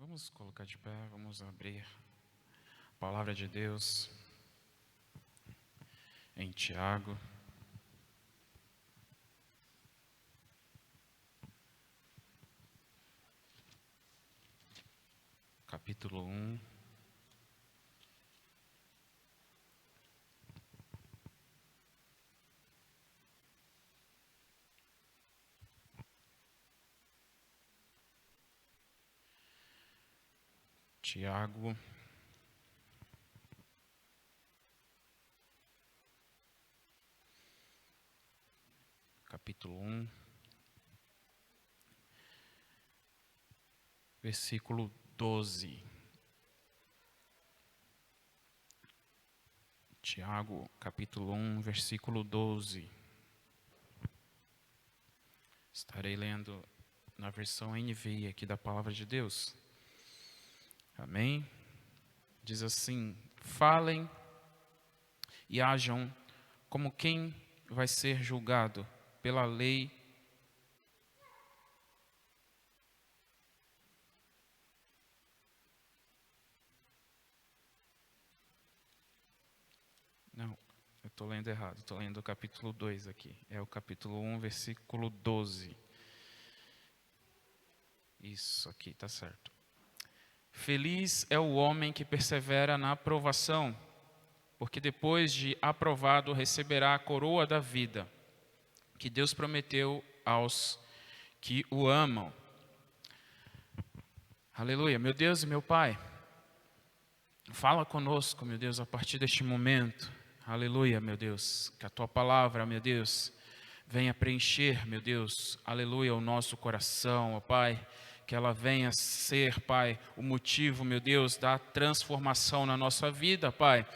Vamos colocar de pé, vamos abrir a palavra de Deus em Tiago. Capítulo 1. Tiago, capítulo 1, versículo 12. Tiago, capítulo 1, versículo 12. Estarei lendo na versão NVI aqui da Palavra de Deus. Amém? Diz assim: falem e hajam como quem vai ser julgado pela lei. Não, eu estou lendo errado, estou lendo o capítulo 2 aqui. É o capítulo 1, versículo 12. Isso aqui, está certo. Feliz é o homem que persevera na aprovação, porque depois de aprovado receberá a coroa da vida, que Deus prometeu aos que o amam. Aleluia. Meu Deus e meu Pai, fala conosco, meu Deus, a partir deste momento. Aleluia, meu Deus, que a Tua palavra, meu Deus, venha preencher, meu Deus, aleluia, o nosso coração, ó Pai. Que ela venha ser, Pai, o motivo, meu Deus, da transformação na nossa vida, Pai.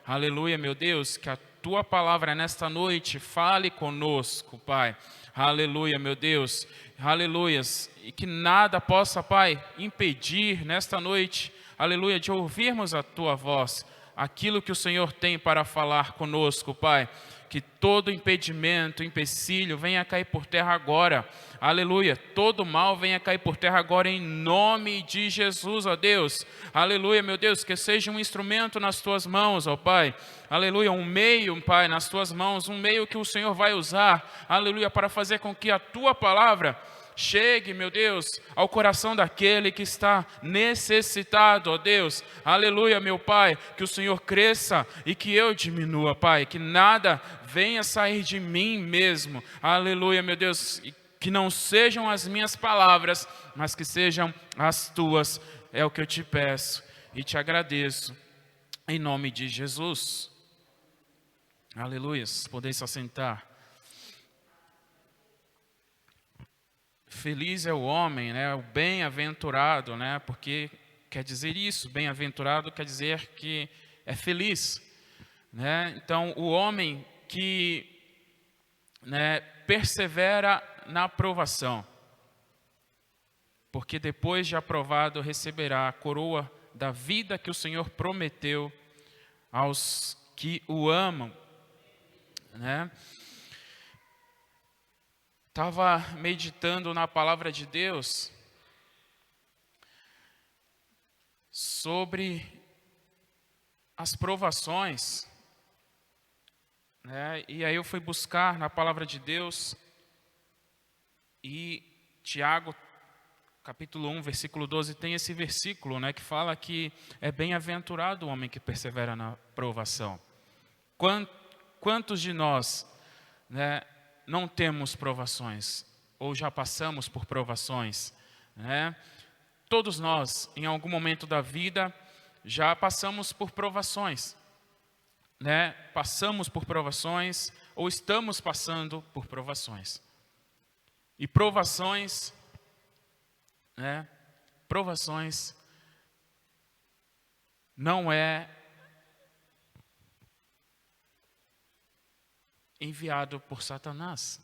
Aleluia, meu Deus, que a Tua palavra nesta noite fale conosco, Pai. Aleluia, meu Deus, aleluias. E que nada possa, Pai, impedir nesta noite, aleluia, de ouvirmos a Tua voz, aquilo que o Senhor tem para falar conosco, Pai. Que todo impedimento, empecilho venha cair por terra agora. Aleluia. Todo mal venha cair por terra agora em nome de Jesus, ó Deus. Aleluia, meu Deus, que seja um instrumento nas Tuas mãos, ó Pai. Aleluia, um meio, Pai, nas Tuas mãos, um meio que o Senhor vai usar, aleluia, para fazer com que a Tua palavra chegue, meu Deus, ao coração daquele que está necessitado, ó Deus. Aleluia, meu Pai, que o Senhor cresça e que eu diminua, Pai. Que nada venha sair de mim mesmo. Aleluia, meu Deus. E que não sejam as minhas palavras, mas que sejam as Tuas. É o que eu te peço e te agradeço. Em nome de Jesus. Aleluia. Podeis se assentar. Feliz é o homem, né, o bem-aventurado, né, porque quer dizer isso, bem-aventurado quer dizer que é feliz, né? Então, o homem que, né, persevera na aprovação, porque depois de aprovado receberá a coroa da vida que o Senhor prometeu aos que o amam, né? Estava meditando na palavra de Deus sobre as provações, né? E aí eu fui buscar na palavra de Deus e Tiago, capítulo 1, versículo 12, tem esse versículo, né, que fala que é bem-aventurado o homem que persevera na provação. Quantos de nós, né, não temos provações, ou já passamos por provações, né? Todos nós, em algum momento da vida, já passamos por provações, né? Passamos por provações, ou estamos passando por provações. E provações, né? Provações não é enviado por Satanás.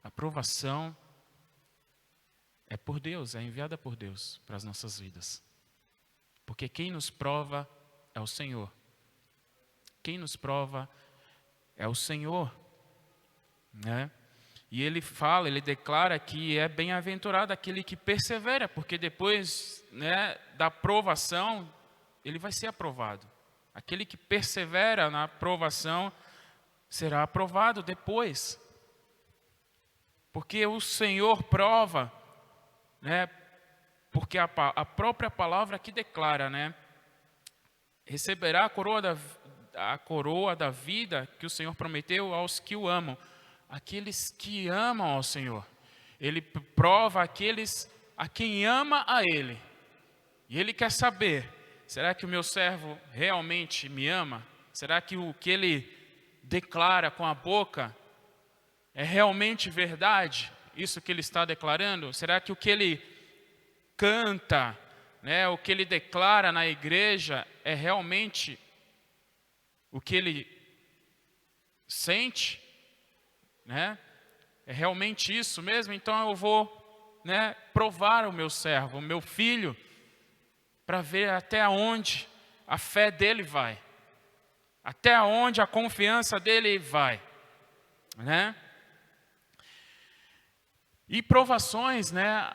A provação é por Deus, é enviada por Deus para as nossas vidas. Porque quem nos prova é o Senhor. Quem nos prova é o Senhor, né? E ele fala, ele declara que é bem-aventurado aquele que persevera, porque depois né, da provação, ele vai ser aprovado. Aquele que persevera na provação será aprovado depois. Porque o Senhor prova, né, porque a própria palavra aqui declara, né, receberá a coroa da vida que o Senhor prometeu aos que o amam. Aqueles que amam ao Senhor. Ele prova aqueles a quem ama a Ele. E Ele quer saber, será que o meu servo realmente me ama? Será que o que ele declara com a boca é realmente verdade? Isso que ele está declarando? Será que o que ele canta, né, o que ele declara na igreja é realmente o que ele sente? Né? É realmente isso mesmo? Então eu vou, né, provar o meu servo, o meu filho, para ver até onde a fé dele vai, até onde a confiança dele vai, né? E provações, né?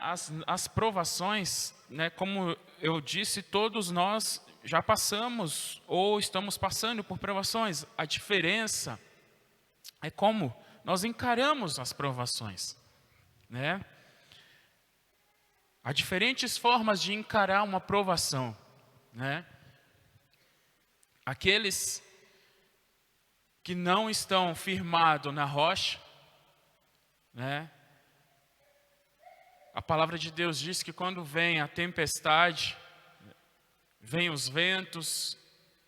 As provações, né? Como eu disse, todos nós já passamos ou estamos passando por provações. A diferença é como nós encaramos as provações, né? Há diferentes formas de encarar uma provação, né? Aqueles que não estão firmados na rocha, né? A palavra de Deus diz que quando vem a tempestade, vem os ventos,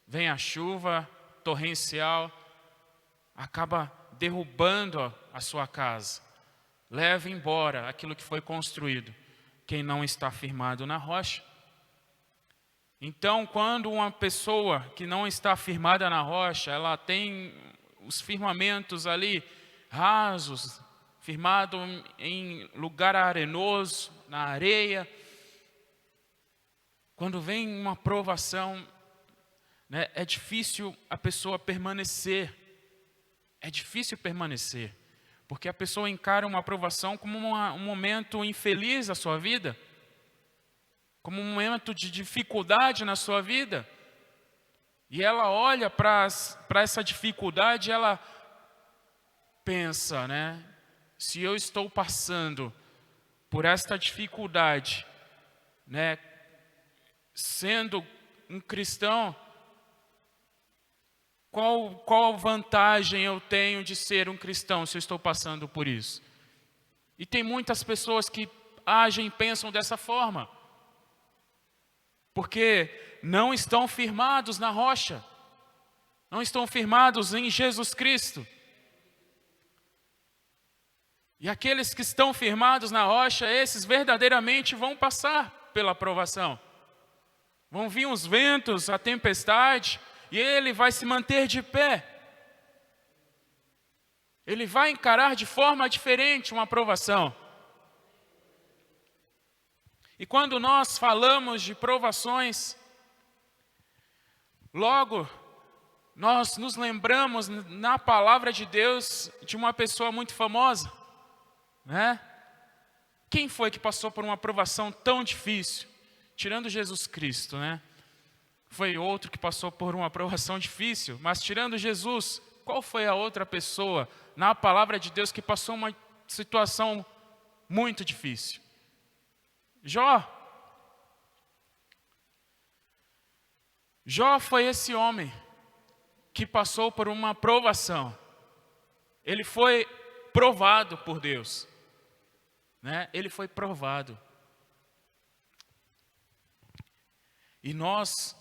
vem a chuva torrencial, acaba derrubando a sua casa, leva embora aquilo que foi construído. Quem não está firmado na rocha. Então, quando uma pessoa que não está firmada na rocha, ela tem os firmamentos ali rasos, firmado em lugar arenoso, na areia. Quando vem uma provação, né, é difícil a pessoa permanecer. É difícil permanecer. Porque a pessoa encara uma provação como um momento infeliz da sua vida, como um momento de dificuldade na sua vida. E ela olha para essa dificuldade e ela pensa, né? Se eu estou passando por esta dificuldade, né, sendo um cristão, qual vantagem eu tenho de ser um cristão se eu estou passando por isso? E tem muitas pessoas que agem e pensam dessa forma. Porque não estão firmados na rocha. Não estão firmados em Jesus Cristo. E aqueles que estão firmados na rocha, esses verdadeiramente vão passar pela provação. Vão vir os ventos, a tempestade, e ele vai se manter de pé. Ele vai encarar de forma diferente uma provação. E quando nós falamos de provações, logo nós nos lembramos na palavra de Deus de uma pessoa muito famosa, né? Quem foi que passou por uma provação tão difícil? Tirando Jesus Cristo, né? Foi outro que passou por uma provação difícil, mas tirando Jesus, qual foi a outra pessoa na palavra de Deus que passou uma situação muito difícil? Jó. Jó foi esse homem que passou por uma provação. Ele foi provado por Deus, né? Ele foi provado. E nós,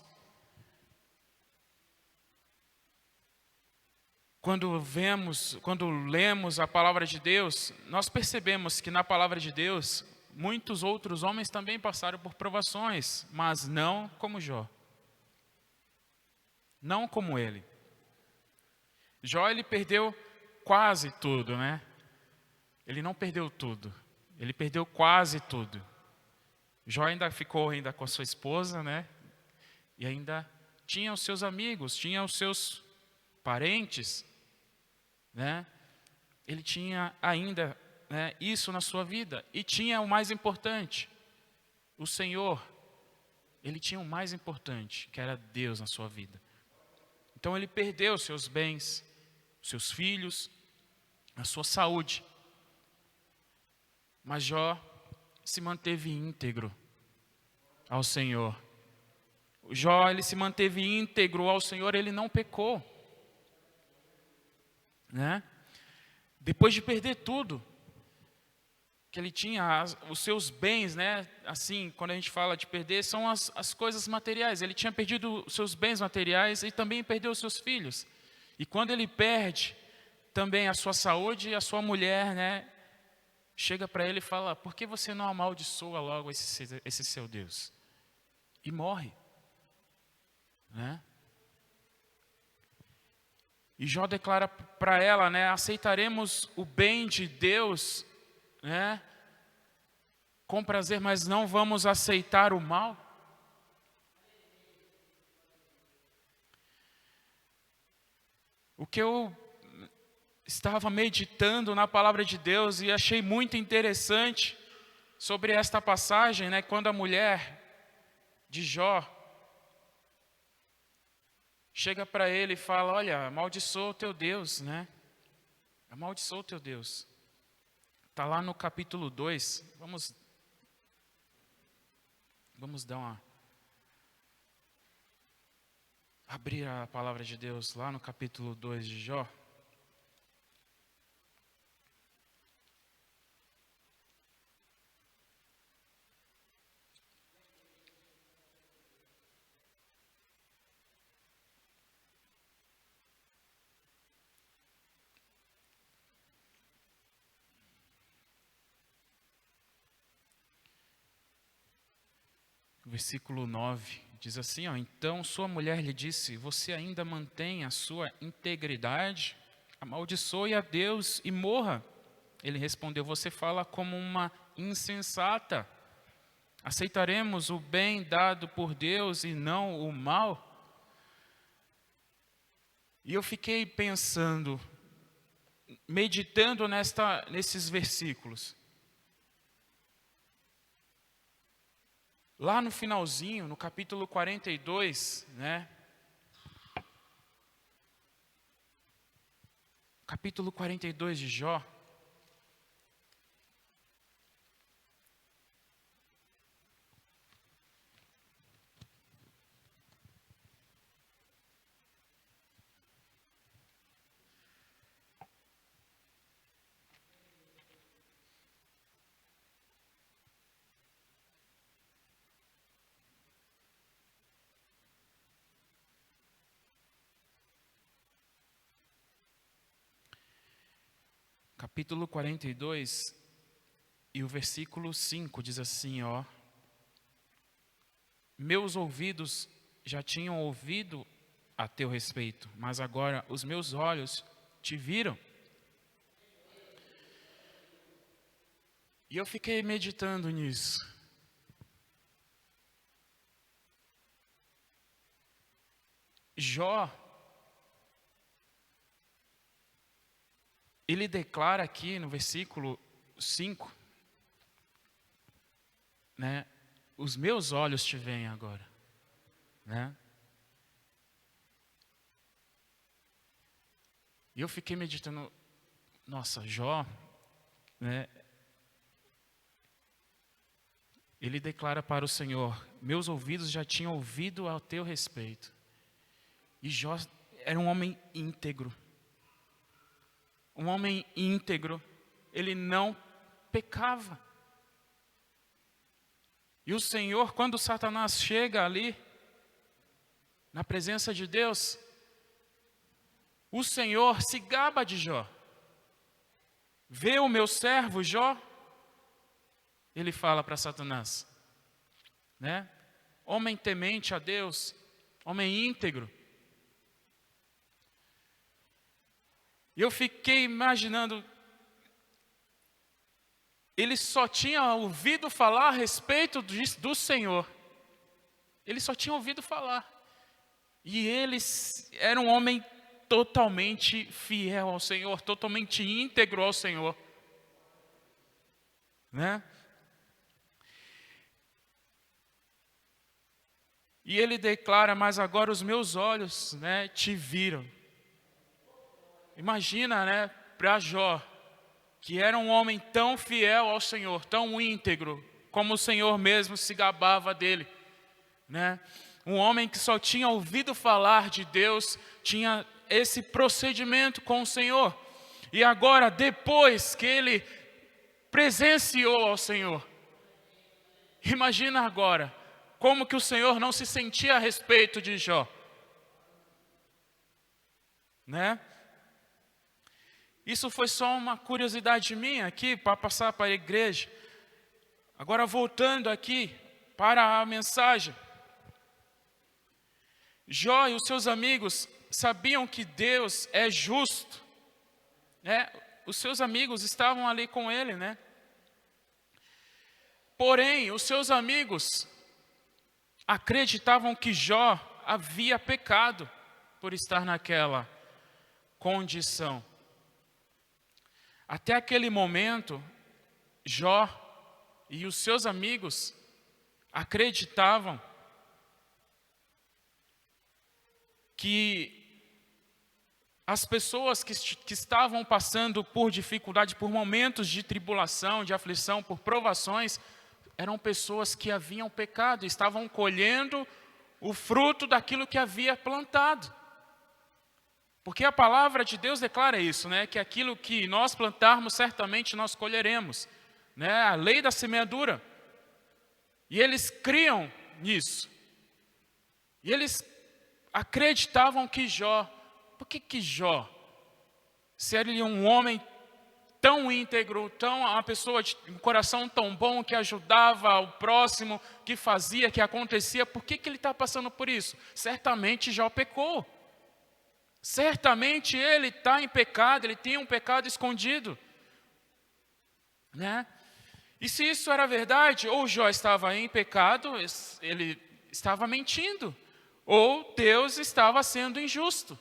quando lemos a palavra de Deus, nós percebemos que na palavra de Deus, muitos outros homens também passaram por provações, mas não como Jó. Não como ele. Jó, ele perdeu quase tudo, né? Ele não perdeu tudo. Ele perdeu quase tudo. Jó ainda ficou com a sua esposa, né? E ainda tinha os seus amigos, tinha os seus parentes, né? Ele tinha ainda, né, isso na sua vida. E tinha o mais importante, o Senhor, ele tinha o mais importante, que era Deus na sua vida. Então ele perdeu seus bens, seus filhos, a sua saúde. Mas Jó se manteve íntegro ao Senhor. Jó, ele se manteve íntegro ao Senhor, ele não pecou. Né? Depois de perder tudo que ele tinha, os seus bens, né? Assim, quando a gente fala de perder, são as coisas materiais. Ele tinha perdido os seus bens materiais e também perdeu os seus filhos. E quando ele perde também a sua saúde, a sua mulher, né? Chega para ele e fala: por que você não amaldiçoa logo esse seu Deus? E morre. Né? E Jó declara para ela, né? Aceitaremos o bem de Deus, né? Com prazer, mas não vamos aceitar o mal. O que eu estava meditando na palavra de Deus e achei muito interessante sobre esta passagem, né? Quando a mulher de Jó chega para ele e fala: olha, amaldiçoa o teu Deus, né? Amaldiçoa o teu Deus. Está lá no capítulo 2. Vamos dar uma... abrir a palavra de Deus lá no capítulo 2 de Jó. Versículo 9, diz assim, ó: então sua mulher lhe disse: você ainda mantém a sua integridade? Amaldiçoe a Deus e morra. Ele respondeu: você fala como uma insensata. Aceitaremos o bem dado por Deus e não o mal? E eu fiquei pensando, meditando nesses versículos. Lá no finalzinho, no capítulo 42, né? Capítulo 42 de Jó. Capítulo 42, e o versículo 5 diz assim, ó: meus ouvidos já tinham ouvido a teu respeito, mas agora os meus olhos te viram. E eu fiquei meditando nisso. Jó, ele declara aqui no versículo 5, né? Os meus olhos te veem agora, né? E eu fiquei meditando, nossa, Jó, né? Ele declara para o Senhor: meus ouvidos já tinham ouvido ao teu respeito. E Jó era um homem íntegro. Um homem íntegro, ele não pecava. E o Senhor, quando Satanás chega ali, na presença de Deus, o Senhor se gaba de Jó. Vê o meu servo Jó? Ele fala para Satanás, né? Homem temente a Deus, homem íntegro. E eu fiquei imaginando, ele só tinha ouvido falar a respeito do Senhor. Ele só tinha ouvido falar. E ele era um homem totalmente fiel ao Senhor, totalmente íntegro ao Senhor. Né? E ele declara: mas agora os meus olhos, né, te viram. Imagina, né, para Jó, que era um homem tão fiel ao Senhor, tão íntegro, como o Senhor mesmo se gabava dele, né? Um homem que só tinha ouvido falar de Deus, tinha esse procedimento com o Senhor. E agora, depois que ele presenciou ao Senhor, imagina agora, como que o Senhor não se sentia a respeito de Jó, né? Isso foi só uma curiosidade minha aqui, para passar para a igreja. Agora voltando aqui para a mensagem. Jó e os seus amigos sabiam que Deus é justo, né? Os seus amigos estavam ali com ele, né? Porém, os seus amigos acreditavam que Jó havia pecado por estar naquela condição. Até aquele momento, Jó e os seus amigos acreditavam que as pessoas que estavam passando por dificuldade, por momentos de tribulação, de aflição, por provações, eram pessoas que haviam pecado, estavam colhendo o fruto daquilo que havia plantado. Porque a palavra de Deus declara isso, né? Que aquilo que nós plantarmos, certamente nós colheremos, né? A lei da semeadura. E eles criam nisso. E eles acreditavam que Jó, por que Jó, se ele é um homem tão íntegro, uma pessoa de um coração tão bom, que ajudava o próximo, que fazia, que acontecia, por que ele está passando por isso? Certamente Jó pecou. Certamente ele está em pecado, ele tem um pecado escondido, né? E se isso era verdade, ou Jó estava em pecado, ele estava mentindo, ou Deus estava sendo injusto.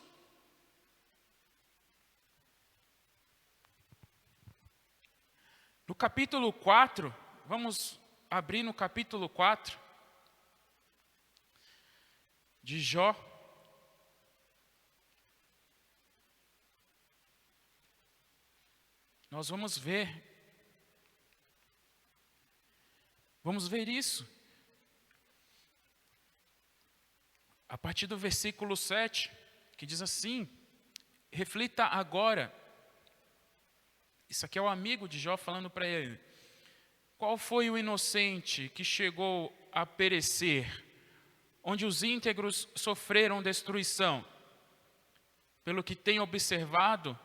No capítulo 4, vamos abrir no capítulo 4 de Jó. Nós vamos ver isso. A partir do versículo 7, que diz assim: reflita agora. Isso aqui é o amigo de Jó falando para ele. Qual foi o inocente que chegou a perecer, onde os íntegros sofreram destruição? Pelo que tem observado,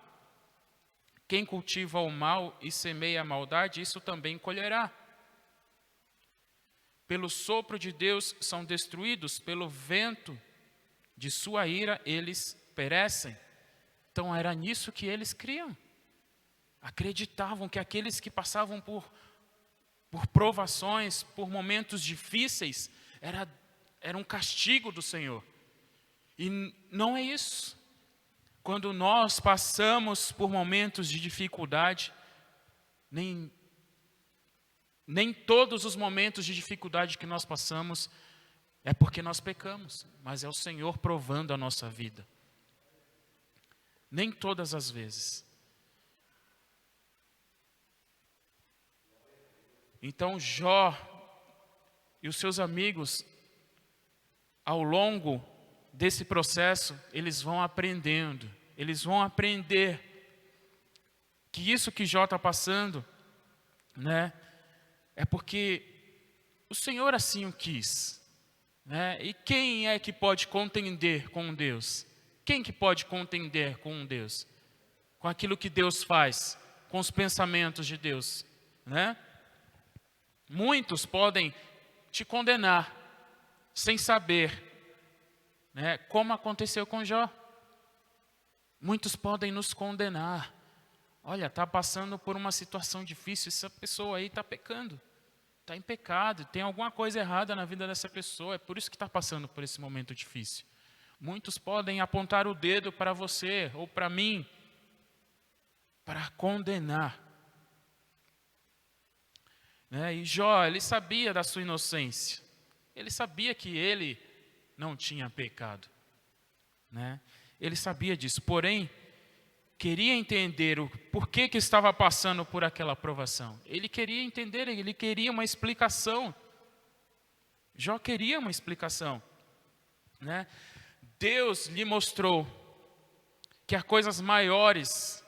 quem cultiva o mal e semeia a maldade, isso também colherá. Pelo sopro de Deus são destruídos, pelo vento de sua ira eles perecem. Então era nisso que eles criam. Acreditavam que aqueles que passavam por provações, por momentos difíceis, era um castigo do Senhor. E não é isso. Quando nós passamos por momentos de dificuldade, nem todos os momentos de dificuldade que nós passamos é porque nós pecamos, mas é o Senhor provando a nossa vida. Nem todas as vezes. Então Jó e os seus amigos, ao longo desse processo, eles vão aprender que isso que Jó está passando, né, é porque o Senhor assim o quis, né? E quem é que pode contender com Deus? Quem que pode contender com Deus? Com aquilo que Deus faz, com os pensamentos de Deus, né? Muitos podem te condenar sem saber, né, como aconteceu com Jó. Muitos podem nos condenar. Olha, está passando por uma situação difícil, essa pessoa aí está pecando, está em pecado, tem alguma coisa errada na vida dessa pessoa, é por isso que está passando por esse momento difícil. Muitos podem apontar o dedo para você ou para mim, para condenar. Né? E Jó, ele sabia da sua inocência, ele sabia que ele não tinha pecado, né? Ele sabia disso, porém, queria entender o porquê que estava passando por aquela provação. Ele queria entender, ele queria uma explicação. Jó queria uma explicação, né? Deus lhe mostrou que há coisas maiores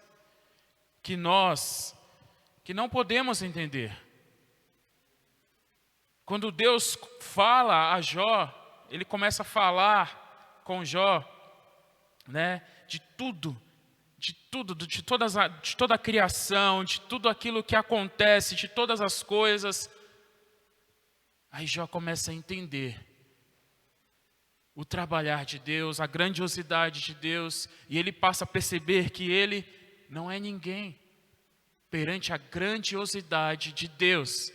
que não podemos entender. Quando Deus fala a Jó, ele começa a falar com Jó, né, de toda a criação, de tudo aquilo que acontece, de todas as coisas. Aí Jó começa a entender o trabalhar de Deus, a grandiosidade de Deus, e ele passa a perceber que ele não é ninguém perante a grandiosidade de Deus,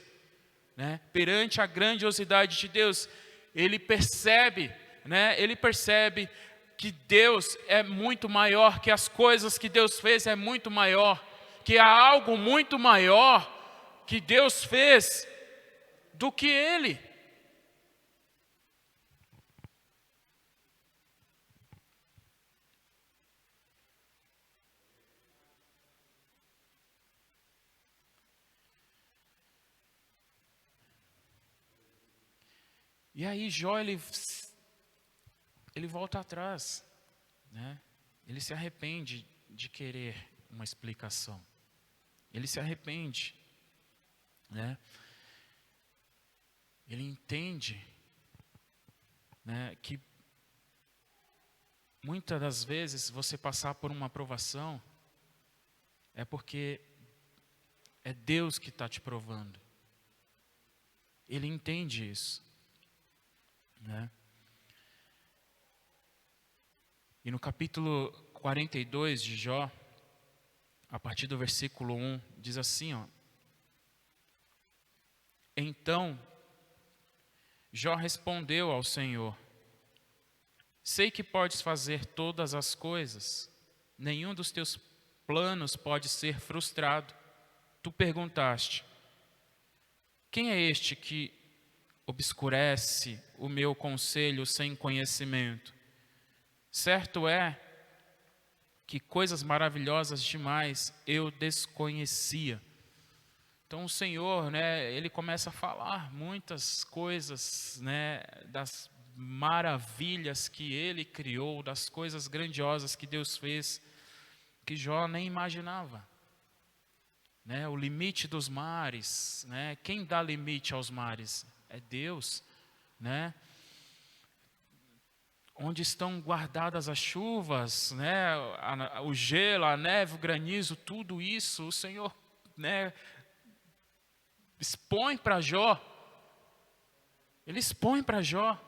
né? Perante a grandiosidade de Deus, ele percebe, né? Ele percebe que Deus é muito maior, que as coisas que Deus fez é muito maior, que há algo muito maior que Deus fez do que ele. E aí Jó, ele volta atrás, né? Ele se arrepende de querer uma explicação. Ele se arrepende, né? Ele entende, né, que muitas das vezes você passar por uma provação é porque é Deus que está te provando. Ele entende isso, né? E no capítulo 42 de Jó, a partir do versículo 1, diz assim, ó: Então Jó respondeu ao Senhor: Sei que podes fazer todas as coisas, nenhum dos teus planos pode ser frustrado. Tu perguntaste: Quem é este que obscurece o meu conselho sem conhecimento? Certo é que coisas maravilhosas demais eu desconhecia. Então o Senhor, né, ele começa a falar muitas coisas, né, das maravilhas que ele criou, das coisas grandiosas que Deus fez, que Jó nem imaginava, né? O limite dos mares, né? Quem dá limite aos mares? É Deus, né? Onde estão guardadas as chuvas, né? O gelo, a neve, o granizo, tudo isso, o Senhor, né, expõe para Jó. Ele expõe para Jó.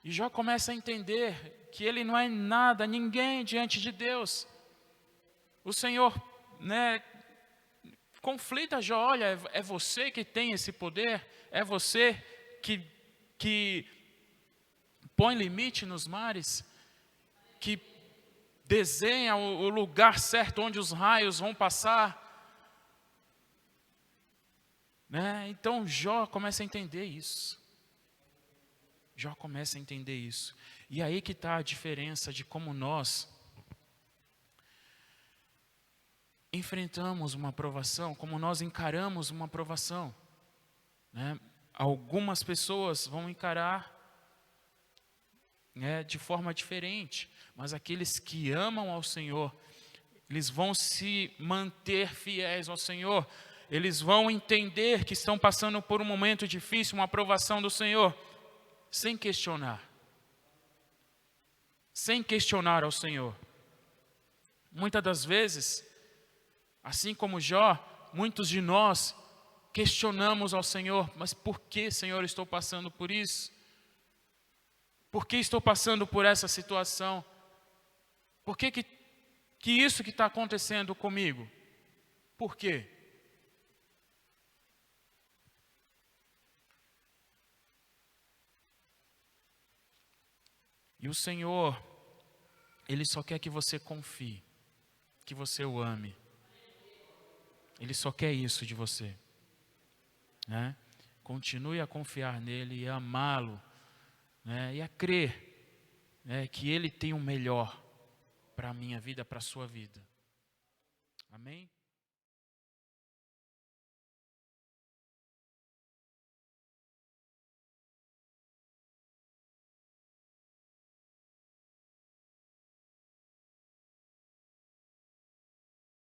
E Jó começa a entender que ele não é nada, ninguém diante de Deus. O Senhor, né, conflita Jó: olha, é você que tem esse poder, é você que põe limite nos mares, que desenha o lugar certo onde os raios vão passar, né? Então Jó começa a entender isso. Jó começa a entender isso. E aí que está a diferença de como nós enfrentamos uma provação, como nós encaramos uma provação, né? Algumas pessoas vão encarar, né, de forma diferente, mas aqueles que amam ao Senhor, eles vão se manter fiéis ao Senhor, eles vão entender que estão passando por um momento difícil, uma provação do Senhor, sem questionar ao Senhor. Muitas das vezes, assim como Jó, muitos de nós questionamos ao Senhor: mas por que, Senhor, estou passando por isso? Por que estou passando por essa situação? Por que isso que está acontecendo comigo? Por quê? E o Senhor, Ele só quer que você confie, que você o ame. Ele só quer isso de você, né? Continue a confiar nele e amá-lo, né, e a crer, né, que Ele tem o melhor para a minha vida, para a sua vida. Amém?